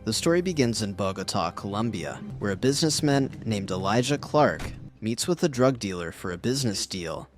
The story begins in Bogota, Colombia, where a businessman named Elijah Clark meets with a drug dealer for a business deal.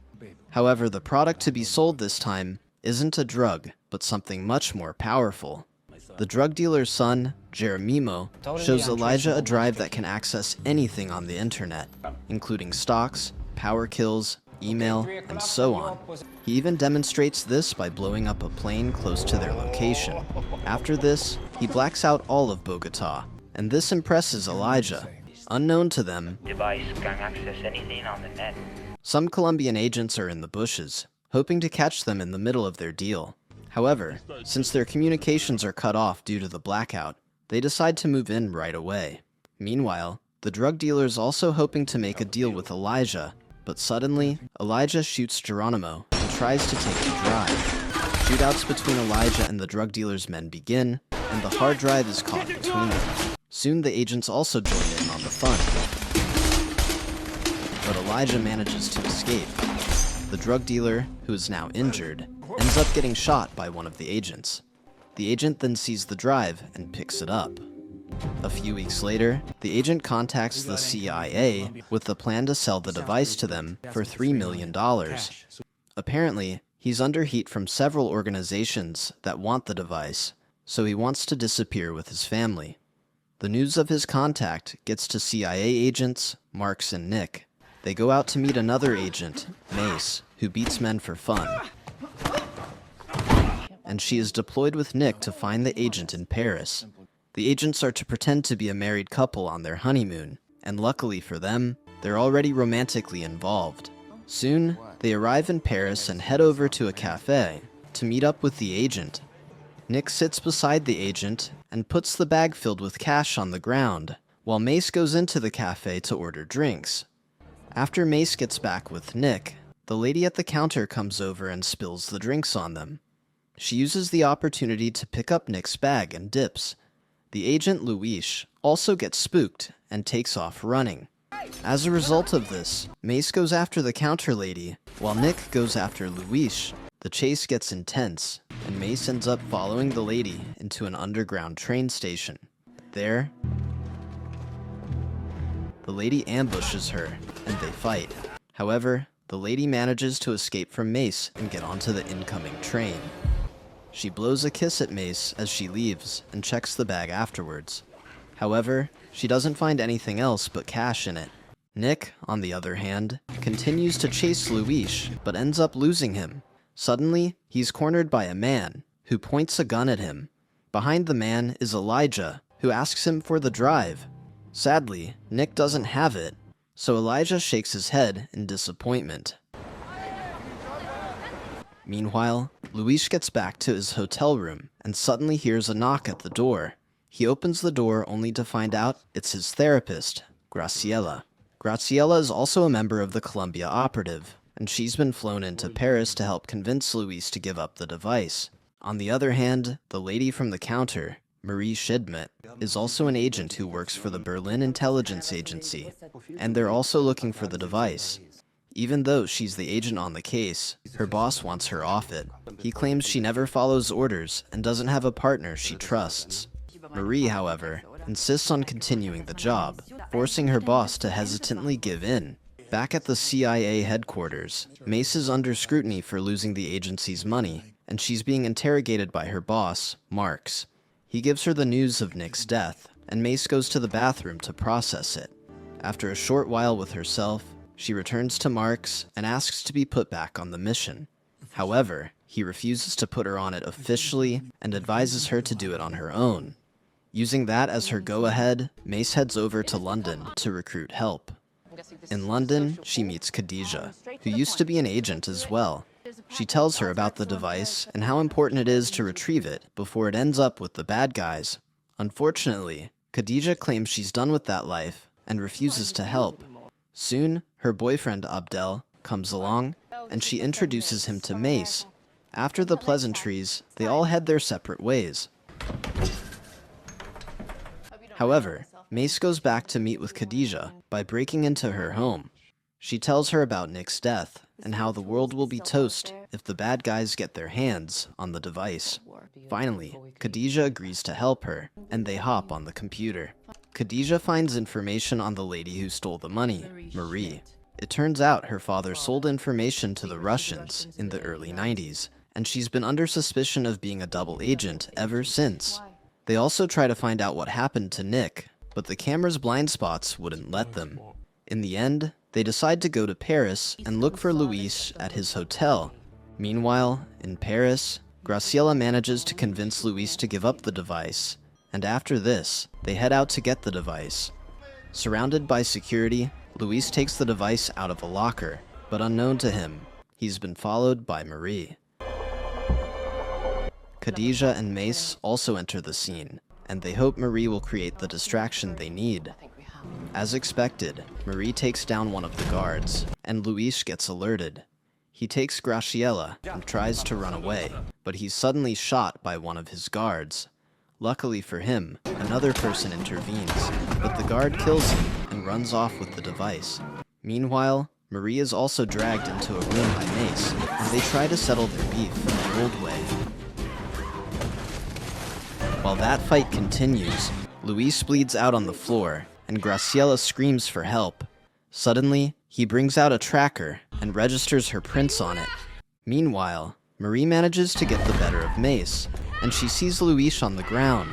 However, the product to be sold this time isn't a drug, but something much more powerful. The drug dealer's son, Jerónimo, shows Elijah a drive that can access anything on the internet, including stocks, power kills, email, and so on. He even demonstrates this by blowing up a plane close to their location. After this, he blacks out all of Bogota, and this impresses Elijah. Unknown to them, device can access anything on the net. Some Colombian agents are in the bushes, hoping to catch them in the middle of their deal. However, since their communications are cut off due to the blackout, they decide to move in right away. Meanwhile, the drug dealer is also hoping to make a deal with Elijah, but suddenly, Elijah shoots Jerónimo and tries to take the drive. Shootouts between Elijah and the drug dealer's men begin, and the hard drive is caught between them. Soon the agents also join in on the fun. But Elijah manages to escape. The drug dealer, who is now injured, ends up getting shot by one of the agents. The agent then sees the drive and picks it up. A few weeks later, the agent contacts the CIA with the plan to sell the device to them for $3 million. Apparently, he's under heat from several organizations that want the device, so he wants to disappear with his family. The news of his contact gets to CIA agents, Marks and Nick. They go out to meet another agent, Mace, who beats men for fun. And she is deployed with Nick to find the agent in Paris. The agents are to pretend to be a married couple on their honeymoon, and luckily for them, they're already romantically involved. Soon, they arrive in Paris and head over to a cafe to meet up with the agent. Nick sits beside the agent and puts the bag filled with cash on the ground, while Mace goes into the cafe to order drinks. After Mace gets back with Nick, the lady at the counter comes over and spills the drinks on them. She uses the opportunity to pick up Nick's bag and dips. The agent, Luis, also gets spooked and takes off running. As a result of this, Mace goes after the counter lady, while Nick goes after Luis. The chase gets intense, and Mace ends up following the lady into an underground train station. There, the lady ambushes her, and they fight. However, the lady manages to escape from Mace and get onto the incoming train. She blows a kiss at Mace as she leaves and checks the bag afterwards. However, she doesn't find anything else but cash in it. Nick, on the other hand, continues to chase Luis, but ends up losing him. Suddenly, he's cornered by a man, who points a gun at him. Behind the man is Elijah, who asks him for the drive. Sadly, Nick doesn't have it, so Elijah shakes his head in disappointment. Meanwhile, Luis gets back to his hotel room and suddenly hears a knock at the door. He opens the door only to find out it's his therapist, Graciela. Graciela is also a member of the Colombia operative, and she's been flown into Paris to help convince Luis to give up the device. On the other hand, the lady from the counter, Marie Schidmet, is also an agent who works for the Berlin intelligence agency, and they're also looking for the device. Even though she's the agent on the case, her boss wants her off it. He claims she never follows orders and doesn't have a partner she trusts. Marie, however, insists on continuing the job, forcing her boss to hesitantly give in. Back at the CIA headquarters, Mace is under scrutiny for losing the agency's money, and she's being interrogated by her boss, Marks. He gives her the news of Nick's death, and Mace goes to the bathroom to process it. After a short while with herself, she returns to Marks and asks to be put back on the mission. However, he refuses to put her on it officially and advises her to do it on her own. Using that as her go-ahead, Mace heads over to London to recruit help. In London, she meets Khadija, who used to be an agent as well. She tells her about the device and how important it is to retrieve it before it ends up with the bad guys. Unfortunately, Khadija claims she's done with that life and refuses to help. Soon, her boyfriend Abdel comes along, and she introduces him to Mace. After the pleasantries, they all head their separate ways. However, Mace goes back to meet with Khadija by breaking into her home. She tells her about Nick's death and how the world will be toast if the bad guys get their hands on the device. Finally, Khadija agrees to help her, and they hop on the computer. Khadija finds information on the lady who stole the money, Marie. It turns out her father sold information to the Russians in the early 90s, and she's been under suspicion of being a double agent ever since. They also try to find out what happened to Nick, but the camera's blind spots wouldn't let them. In the end, they decide to go to Paris and look for Luis at his hotel. Meanwhile, in Paris, Graciela manages to convince Luis to give up the device, and after this, they head out to get the device. Surrounded by security, Luis takes the device out of a locker, but unknown to him, he's been followed by Marie. Khadija and Mace also enter the scene, and they hope Marie will create the distraction they need. As expected, Marie takes down one of the guards, and Luis gets alerted. He takes Graciela and tries to run away, but he's suddenly shot by one of his guards. Luckily for him, another person intervenes, but the guard kills him and runs off with the device. Meanwhile, Marie is also dragged into a room by Mace, and they try to settle their beef in the old way. While that fight continues, Luis bleeds out on the floor, and Graciela screams for help. Suddenly, he brings out a tracker and registers her prints on it. Meanwhile, Marie manages to get the better of Mace, and she sees Luis on the ground.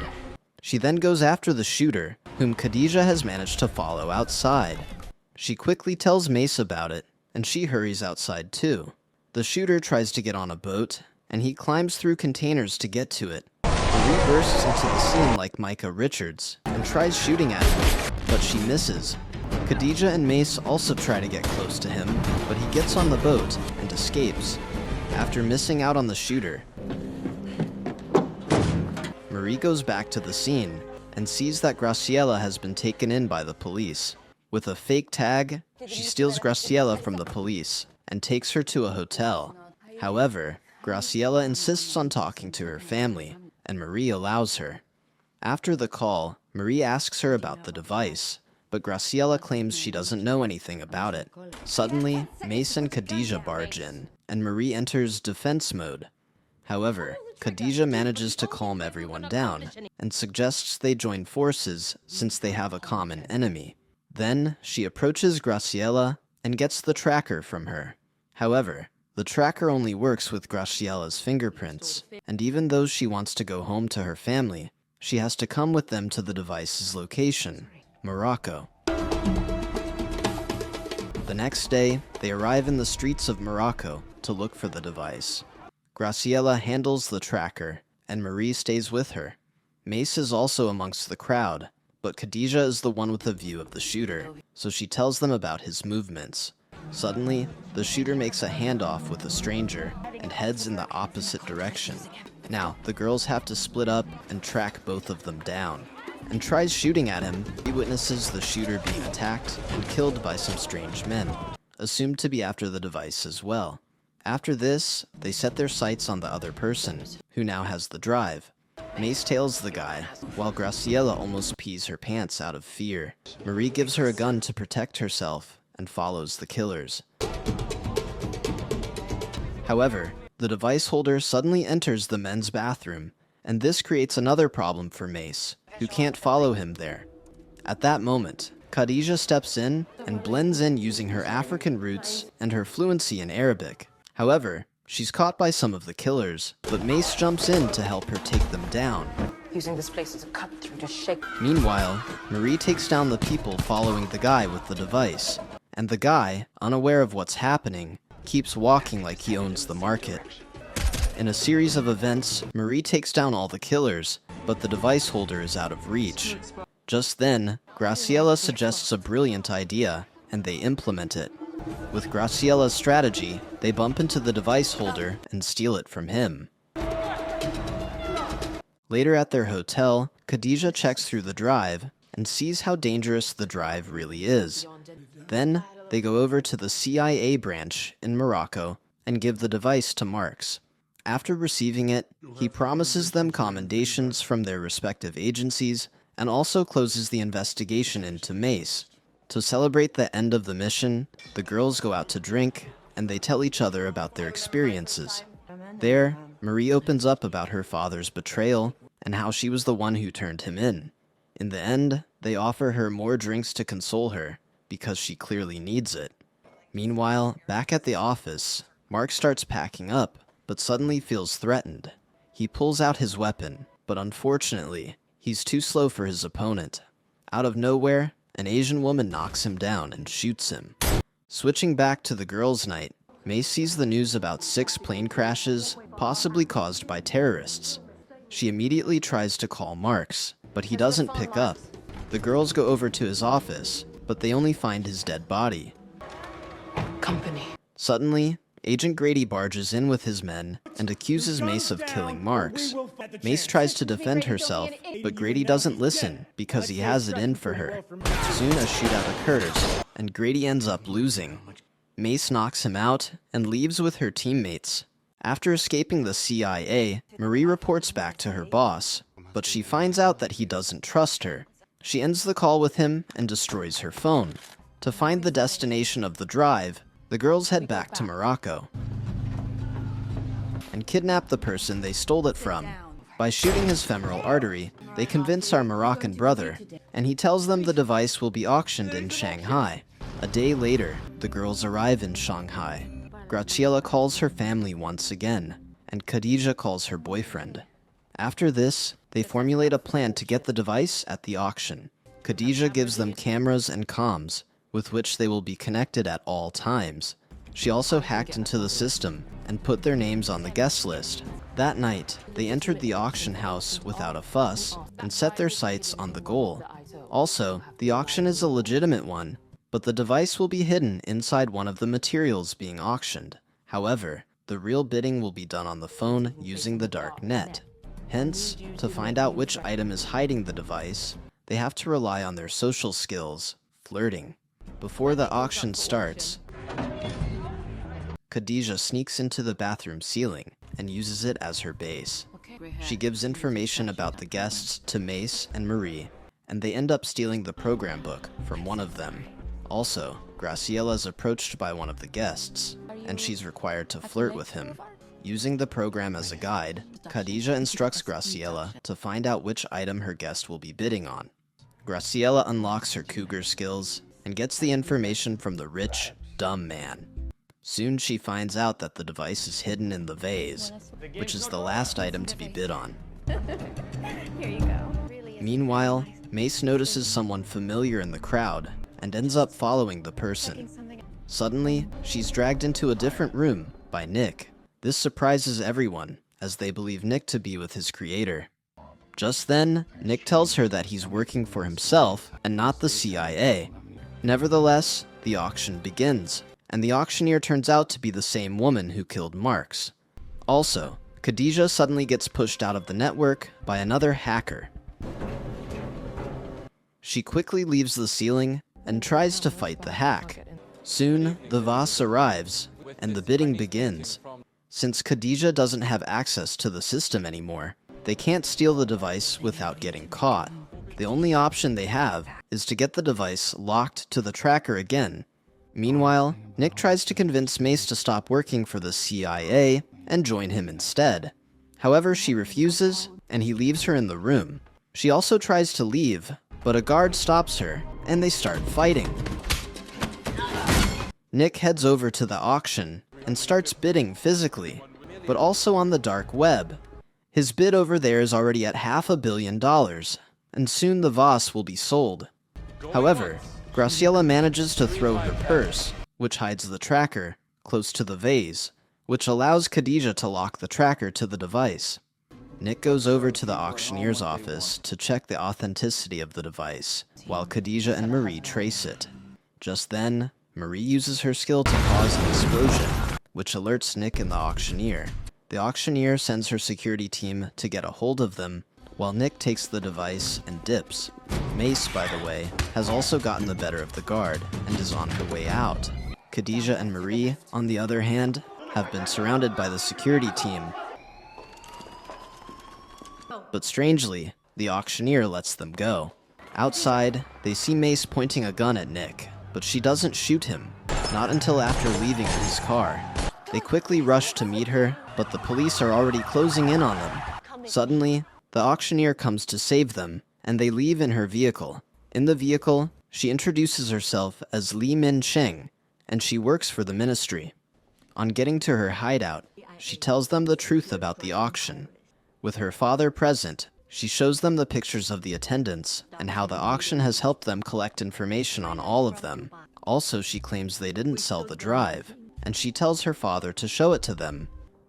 She then goes after the shooter, whom Khadija has managed to follow outside. She quickly tells Mace about it, and she hurries outside too. The shooter tries to get on a boat, and he climbs through containers to get to it. Marie bursts into the scene like Micah Richards, and tries shooting at him, but she misses. Khadija and Mace also try to get close to him, but he gets on the boat and escapes. After missing out on the shooter, Marie goes back to the scene and sees that Graciela has been taken in by the police. With a fake tag, she steals Graciela from the police and takes her to a hotel. However, Graciela insists on talking to her family, and Marie allows her. After the call, Marie asks her about the device, but Graciela claims she doesn't know anything about it. Suddenly, Mace and Khadija barge in, and Marie enters defense mode. However, Khadija manages to calm everyone down, and suggests they join forces since they have a common enemy. Then, she approaches Graciela and gets the tracker from her. However, the tracker only works with Graciela's fingerprints, and even though she wants to go home to her family, she has to come with them to the device's location, Morocco. The next day, they arrive in the streets of Morocco to look for the device. Graciela handles the tracker, and Marie stays with her. Mace is also amongst the crowd, but Khadija is the one with a view of the shooter, so she tells them about his movements. Suddenly, the shooter makes a handoff with a stranger and heads in the opposite direction. Now, the girls have to split up and track both of them down, and tries shooting at him. He witnesses the shooter being attacked and killed by some strange men, assumed to be after the device as well. After this, they set their sights on the other person, who now has the drive. Mace tails the guy, while Graciela almost pees her pants out of fear. Marie gives her a gun to protect herself and follows the killers. However, the device holder suddenly enters the men's bathroom, and this creates another problem for Mace, who can't follow him there. At that moment, Khadija steps in and blends in using her African roots and her fluency in Arabic. However, she's caught by some of the killers, but Mace jumps in to help her take them down. Using this place as a cut through to shake. Meanwhile, Marie takes down the people following the guy with the device, and the guy, unaware of what's happening, keeps walking like he owns the market. In a series of events, Marie takes down all the killers, but the device holder is out of reach. Just then, Graciela suggests a brilliant idea, and they implement it. With Graciela's strategy, they bump into the device holder and steal it from him. Later at their hotel, Khadija checks through the drive and sees how dangerous the drive really is. Then, they go over to the CIA branch in Morocco and give the device to Marks. After receiving it, he promises them commendations from their respective agencies and also closes the investigation into Mace. To celebrate the end of the mission, the girls go out to drink, and they tell each other about their experiences. There, Marie opens up about her father's betrayal and how she was the one who turned him in. In the end, they offer her more drinks to console her, because she clearly needs it. Meanwhile, back at the office, Mark starts packing up, but suddenly feels threatened. He pulls out his weapon, but unfortunately, he's too slow for his opponent. Out of nowhere, an Asian woman knocks him down and shoots him. Switching back to the girls' night, May sees the news about 6 plane crashes, possibly caused by terrorists. She immediately tries to call Marks, but he doesn't pick up. The girls go over to his office, but they only find his dead body. Company. Suddenly, Agent Grady barges in with his men and accuses Mace of killing Marks. Mace tries to defend herself, but Grady doesn't listen because he has it in for her. Soon a shootout occurs, and Grady ends up losing. Mace knocks him out and leaves with her teammates. After escaping the CIA, Marie reports back to her boss, but she finds out that he doesn't trust her. She ends the call with him and destroys her phone. To find the destination of the drive, the girls head back to Morocco and kidnap the person they stole it from. By shooting his femoral artery, they convince our Moroccan brother, and he tells them the device will be auctioned in Shanghai. A day later, the girls arrive in Shanghai. Graciela calls her family once again, and Khadija calls her boyfriend. After this, they formulate a plan to get the device at the auction. Khadija gives them cameras and comms, with which they will be connected at all times. She also hacked into the system and put their names on the guest list. That night, they entered the auction house without a fuss and set their sights on the goal. Also, the auction is a legitimate one, but the device will be hidden inside one of the materials being auctioned. However, the real bidding will be done on the phone using the dark net. Hence, to find out which item is hiding the device, they have to rely on their social skills, flirting. Before the auction starts, Khadija sneaks into the bathroom ceiling and uses it as her base. She gives information about the guests to Mace and Marie, and they end up stealing the program book from one of them. Also, Graciela is approached by one of the guests, and she's required to flirt with him. Using the program as a guide, Khadija instructs Graciela to find out which item her guest will be bidding on. Graciela unlocks her Kruger skills and gets the information from the rich, dumb man. Soon she finds out that the device is hidden in the vase, which is the last item to be bid on. Here you go. Meanwhile, Mace notices someone familiar in the crowd and ends up following the person. Suddenly, she's dragged into a different room by Nick. This surprises everyone, as they believe Nick to be with his creator. Just then, Nick tells her that he's working for himself and not the CIA. Nevertheless, the auction begins, and the auctioneer turns out to be the same woman who killed Marks. Also, Khadija suddenly gets pushed out of the network by another hacker. She quickly leaves the ceiling and tries to fight the hack. Soon, the vase arrives, and the bidding begins. Since Khadija doesn't have access to the system anymore, they can't steal the device without getting caught. The only option they have is to get the device locked to the tracker again. Meanwhile, Nick tries to convince Mace to stop working for the CIA and join him instead. However, she refuses, and he leaves her in the room. She also tries to leave, but a guard stops her, and they start fighting. Nick heads over to the auction and starts bidding physically, but also on the dark web. His bid over there is already at $500 million, and soon the vase will be sold. However, Graciela manages to throw her purse, which hides the tracker, close to the vase, which allows Khadija to lock the tracker to the device. Nick goes over to the auctioneer's office to check the authenticity of the device, while Khadija and Marie trace it. Just then, Marie uses her skill to cause an explosion, which alerts Nick and the auctioneer. The auctioneer sends her security team to get a hold of them, while Nick takes the device and dips. Mace, by the way, has also gotten the better of the guard and is on her way out. Khadija and Marie, on the other hand, have been surrounded by the security team. But strangely, the auctioneer lets them go. Outside, they see Mace pointing a gun at Nick, but she doesn't shoot him. not until after leaving in his car. They quickly rush to meet her, but the police are already closing in on them. Suddenly, the auctioneer comes to save them, and they leave in her vehicle. In the vehicle, she introduces herself as Li Min Sheng, and she works for the ministry. On getting to her hideout, she tells them the truth about the auction. With her father present, she shows them the pictures of the attendants and how the auction has helped them collect information on all of them. Also, she claims they didn't sell the drive, and she tells her father to show it to them.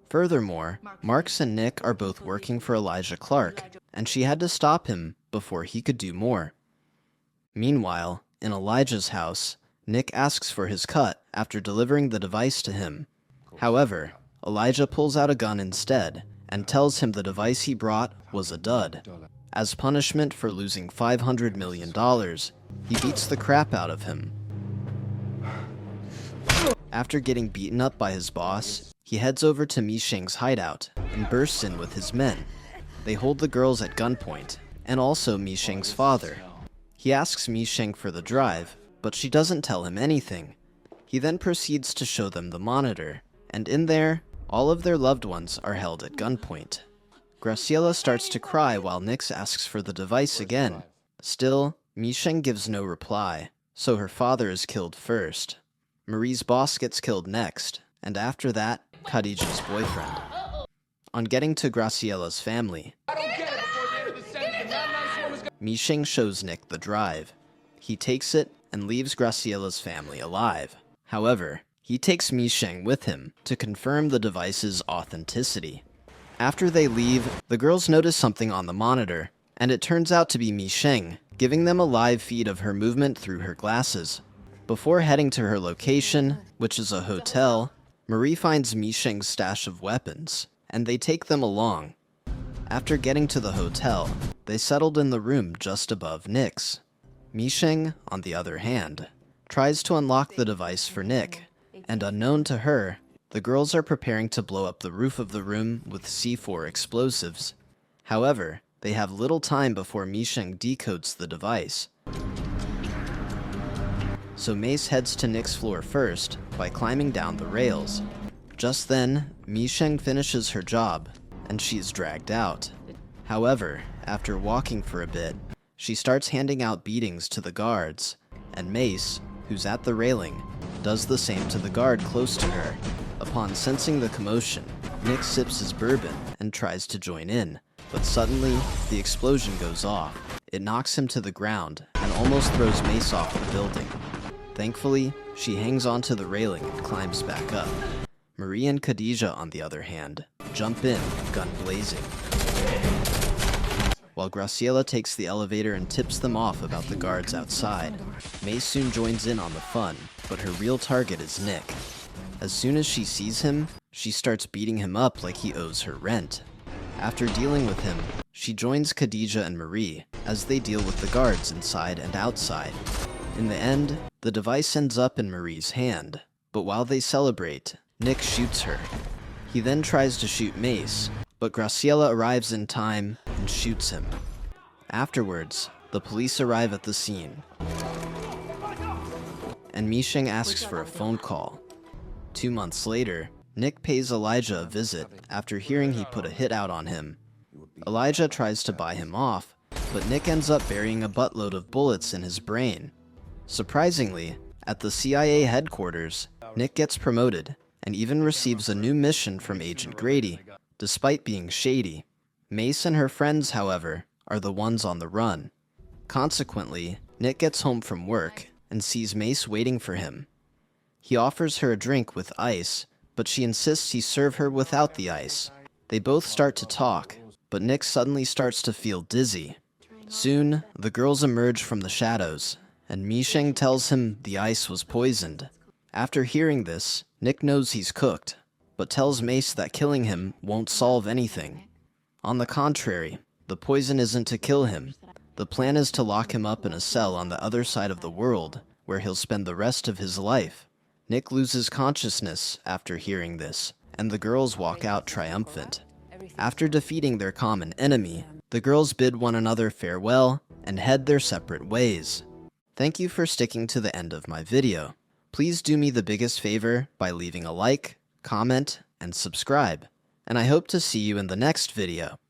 Furthermore, Marks and Nick are both working for Elijah Clark, and she had to stop him before he could do more. Meanwhile, in Elijah's house, Nick asks for his cut after delivering the device to him. However, Elijah pulls out a gun instead and tells him the device he brought was a dud. As punishment for losing $500 million, he beats the crap out of him. After getting beaten up by his boss, he heads over to Mi Sheng's hideout and bursts in with his men. They hold the girls at gunpoint, and also Mi Sheng's father. He asks Mi Sheng for the drive, but she doesn't tell him anything. He then proceeds to show them the monitor, and in there, all of their loved ones are held at gunpoint. Graciela starts to cry while Nix asks for the device again. Still, Mi Sheng gives no reply, so her father is killed first. Marie's boss gets killed next, and after that, Khadijah's boyfriend. On getting to Graciela's family, Mi Sheng shows Nick the drive. He takes it and leaves Graciela's family alive. However, he takes Mi Sheng with him to confirm the device's authenticity. After they leave, the girls notice something on the monitor, and it turns out to be Mi Sheng, giving them a live feed of her movement through her glasses. Before heading to her location, which is a hotel, Marie finds Mi Sheng's stash of weapons, and they take them along. After getting to the hotel, they settled in the room just above Nick's. Mi Sheng, on the other hand, tries to unlock the device for Nick, and unknown to her, the girls are preparing to blow up the roof of the room with C4 explosives. However, they have little time before Mi Sheng decodes the device. So Mace heads to Nick's floor first by climbing down the rails. Just then, Mi Sheng finishes her job, and she is dragged out. However, after walking for a bit, she starts handing out beatings to the guards, and Mace, who's at the railing, does the same to the guard close to her. Upon sensing the commotion, Nick sips his bourbon and tries to join in, but suddenly, the explosion goes off. It knocks him to the ground and almost throws Mace off the building. Thankfully, she hangs onto the railing and climbs back up. Marie and Khadijah, on the other hand, jump in, gun blazing. While Graciela takes the elevator and tips them off about the guards outside, Mace soon joins in on the fun, but her real target is Nick. As soon as she sees him, she starts beating him up like he owes her rent. After dealing with him, she joins Khadijah and Marie as they deal with the guards inside and outside. In the end, the device ends up in Marie's hand, but while they celebrate, Nick shoots her. He then tries to shoot Mace, but Graciela arrives in time and shoots him. Afterwards, the police arrive at the scene, and Mi Sheng asks for a phone call. 2 months later, Nick pays Elijah a visit after hearing he put a hit out on him. Elijah tries to buy him off, but Nick ends up burying a buttload of bullets in his brain. Surprisingly, at the CIA headquarters, Nick gets promoted and even receives a new mission from Agent Grady, despite being shady. Mace and her friends, however, are the ones on the run. Consequently, Nick gets home from work and sees Mace waiting for him. He offers her a drink with ice, but she insists he serve her without the ice. They both start to talk, but Nick suddenly starts to feel dizzy. Soon, the girls emerge from the shadows, and Mi Sheng tells him the ice was poisoned. After hearing this, Nick knows he's cooked, but tells Mace that killing him won't solve anything. On the contrary, the poison isn't to kill him. The plan is to lock him up in a cell on the other side of the world, where he'll spend the rest of his life. Nick loses consciousness after hearing this, and the girls walk out triumphant. After defeating their common enemy, the girls bid one another farewell and head their separate ways. Thank you for sticking to the end of my video. Please do me the biggest favor by leaving a like, comment, and subscribe, and I hope to see you in the next video.